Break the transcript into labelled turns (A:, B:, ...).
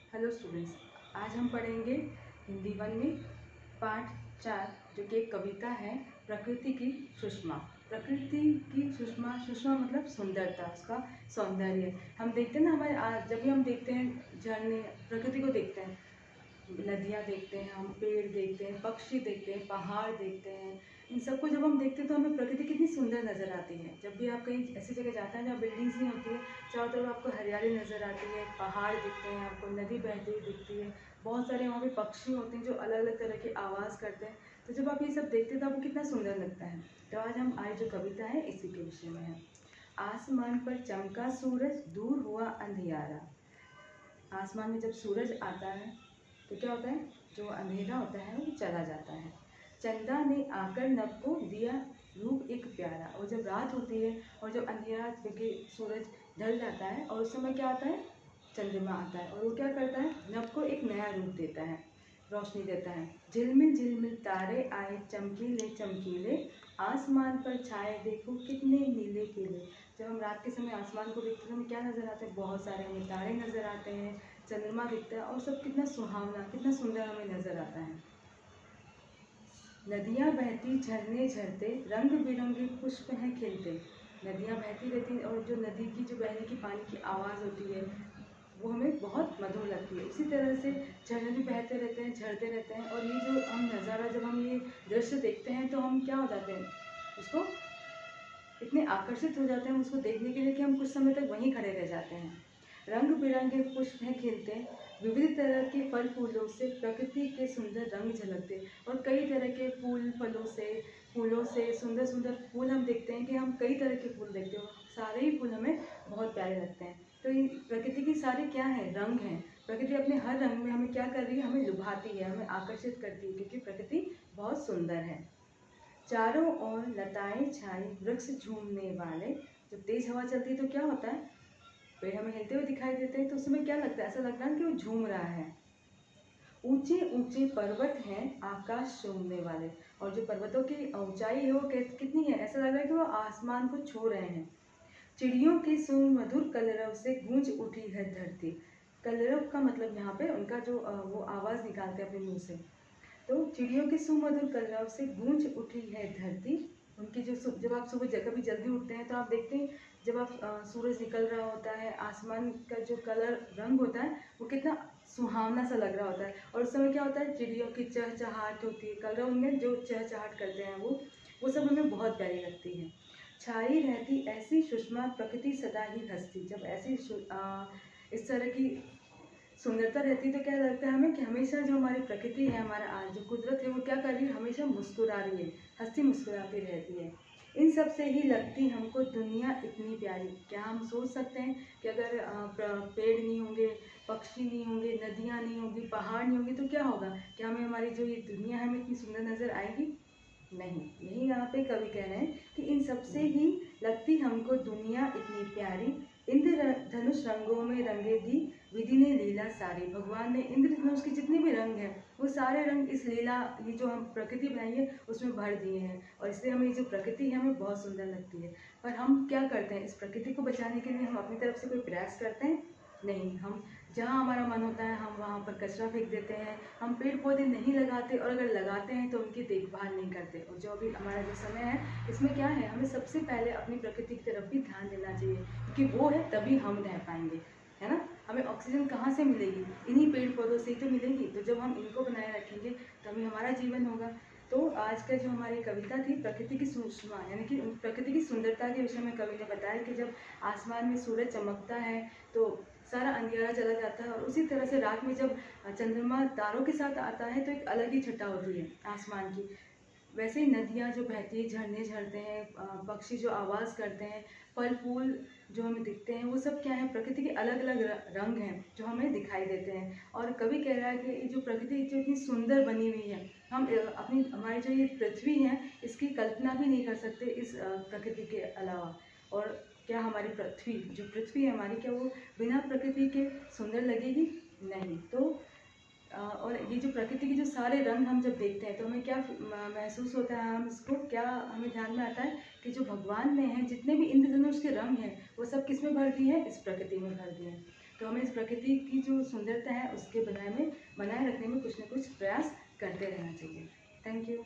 A: Hello students, आज हम पढ़ेंगे हिंदी 1 में पाठ 4 जो कि एक कविता है प्रकृति की सुषमा। प्रकृति की सुषमा, सुषमा मतलब सुंदरता, उसका सौंदर्य। हम देखते हैं ना, जब भी हम देखते हैं झरने, प्रकृति को देखते हैं, नदियाँ देखते हैं, हम पेड़ देखते हैं, पक्षी देखते हैं, पहाड़ देखते हैं, इन सबको जब हम देखते हैं तो हमें प्रकृति कितनी सुंदर नज़र आती है। जब भी आप कहीं ऐसी जगह जाते हैं जहाँ बिल्डिंग्स नहीं होती है, चारों तरफ आपको हरियाली नज़र आती है, पहाड़ दिखते हैं, आपको नदी बहती हुई दिखती है, बहुत सारे वहाँ पे पक्षी होते हैं जो अलग अलग तरह की आवाज़ करते हैं। तो जब आप ये सब देखते हैं तो आपको कितना सुंदर लगता है। तो आज जो कविता है इसी के विषय में है। आसमान पर चमका सूरज, दूर हुआ अंधियारा। आसमान में जब सूरज आता है तो क्या होता है, जो अंधेरा होता है वो चला जाता है। चंदा ने आकर नभ को दिया रूप एक प्यारा। और जब रात होती है और जब अंधेरा, क्योंकि सूरज ढल जाता है और उस समय क्या आता है, चंद्रमा आता है और वो क्या करता है, नभ को एक नया रूप देता है, रोशनी देता है। झिलमिल झिलमिल तारे आए चमकीले चमकीले, आसमान पर छाए देखो कितने नीले पीले। जब हम रात के समय आसमान को देखते हैं तो हमें क्या नज़र आता है, बहुत सारे हमें तारे नज़र आते हैं, चंद्रमा दिखता है और सब कितना सुहावना, कितना सुंदर हमें नज़र आता है। नदियाँ बहती झरने झरते, रंग बिरंगे पुष्प हैं खिलते। नदियाँ बहती रहती और जो नदी की जो बहने की पानी की आवाज़ होती है वो हमें बहुत मधुर लगती है। इसी तरह से झरने भी बहते रहते हैं, झरते रहते हैं और ये जो हम नज़ारा, जब हम ये दृश्य देखते हैं तो हम क्या हो जाते हैं, उसको इतने आकर्षित हो जाते हैं उसको देखने के लिए कि हम कुछ समय तक वहीं खड़े रह जाते हैं। रंग बिरंगे पुष्प हैं खिलते, विविध तरह के फल फूलों से प्रकृति के सुंदर रंग झलकते। और कई तरह के फूलों से सुंदर सुंदर फूल हम देखते हैं कि हम कई तरह के फूल देखते हैं, सारे ही फूल हमें बहुत प्यारे लगते हैं। तो ये प्रकृति की सारे क्या है, रंग हैं। प्रकृति अपने हर रंग में हमें क्या कर रही है, हमें लुभाती है, हमें आकर्षित करती है, क्योंकि प्रकृति बहुत सुंदर है। चारों ओर लताएं छाई वृक्ष झूमने वाले। जब तेज हवा चलती है तो क्या होता है, पेड़ हमें हिलते हुए दिखाई देते हैं, तो उस समय क्या लगता है, ऐसा लग रहा है कि वो झूम रहा है। ऊंचे ऊंचे पर्वत हैं आकाश चूमने वाले। और जो पर्वतों की ऊंचाई है वो कितनी है, ऐसा लग रहा है कि वो आसमान को छू रहे हैं। चिड़ियों के सुमधुर कलरव से गूंज उठी है धरती। कलरव का मतलब यहाँ पे उनका जो वो आवाज़ निकालते हैं अपने मुंह से। तो चिड़ियों के सुमधुर कलरव से गूंज उठी है धरती। उनकी जो जब आप सुबह कभी जल्दी उठते हैं तो आप देखते हैं, जब आप सूरज निकल रहा होता है, आसमान का जो कलर रंग होता है वो कितना सुहावना सा लग रहा होता है। और उस समय क्या होता है, चिड़ियों की चहचहाट होती है, कलरव उनमें जो चहचहाट करते हैं वो सब हमें बहुत प्यारी लगती है। छाई रहती ऐसी सुषमा प्रकृति सदा ही हंसती। जब ऐसी इस तरह की सुंदरता रहती है तो क्या लगता है हमें कि हमेशा जो हमारी प्रकृति है, हमारा जो कुदरत है वो क्या कर रही है, हमेशा मुस्कुरा रही है, हंसती मुस्कुराती रहती है। इन सब से ही लगती हमको दुनिया इतनी प्यारी। क्या हम सोच सकते हैं कि अगर पेड़ नहीं होंगे, पक्षी नहीं होंगे, नदियाँ नहीं होंगी, पहाड़ नहीं होंगे तो क्या होगा, क्या हमें हमारी जो ये दुनिया है हमें इतनी सुंदर नज़र आएगी? नहीं। यही यहाँ पे कवि कह रहे हैं कि इन सबसे ही लगती हमको दुनिया इतनी प्यारी। इंद्र धनुष रंगों में रंगे दी विधि ने लीला सारी। भगवान ने इंद्रधनुष के जितने भी रंग हैं वो सारे रंग इस लीला, ये जो हम प्रकृति बनाई है उसमें भर दिए हैं, और इसलिए हमें ये जो प्रकृति है हमें बहुत सुंदर लगती है। पर हम क्या करते हैं, इस प्रकृति को बचाने के लिए हम अपनी तरफ से कोई प्रयास करते हैं? नहीं। हम जहाँ हमारा मन होता है हम वहाँ पर कचरा फेंक देते हैं, हम पेड़ पौधे नहीं लगाते, और अगर लगाते हैं तो उनकी देखभाल नहीं करते। और जो अभी हमारा जो समय है इसमें क्या है, हमें सबसे पहले अपनी प्रकृति की तरफ भी ध्यान देना चाहिए, क्योंकि वो है तभी हम रह पाएंगे, है ना। हमें ऑक्सीजन कहाँ से मिलेगी, इन्हीं पेड़ पौधों से ही तो मिलेगी। तो जब हम इनको बनाए रखेंगे तभी हमारा जीवन होगा। तो आज का जो हमारी कविता थी प्रकृति की सुषमा, यानी कि प्रकृति की सुंदरता के विषय में कवि ने बताया कि जब आसमान में सूरज चमकता है तो सारा अंधेरा चला जाता है, और उसी तरह से रात में जब चंद्रमा तारों के साथ आता है तो एक अलग ही छटा होती है आसमान की। वैसे ही नदियाँ जो बहती है, झरने झरते हैं, पक्षी जो आवाज़ करते हैं, फल फूल जो हमें दिखते हैं, वो सब क्या है, प्रकृति के अलग अलग रंग हैं जो हमें दिखाई देते हैं। और कवि कह रहा है कि ये जो प्रकृति जो इतनी सुंदर बनी हुई है, हम अपनी हमारी जो ये पृथ्वी है इसकी कल्पना भी नहीं कर सकते इस प्रकृति के अलावा। और क्या हमारी जो पृथ्वी है हमारी, क्या वो बिना प्रकृति के सुंदर लगेगी? नहीं। तो और ये जो प्रकृति के जो सारे रंग हम जब देखते हैं तो हमें क्या महसूस होता है, हम इसको क्या हमें ध्यान में आता है कि जो भगवान ने हैं जितने भी इंद्रधनुष के रंग हैं वो सब किस में भर दिए हैं, इस प्रकृति में भर दिए हैं। तो हमें इस प्रकृति की जो सुंदरता है उसके बनाए रखने में कुछ न कुछ प्रयास करते रहना चाहिए। Thank you.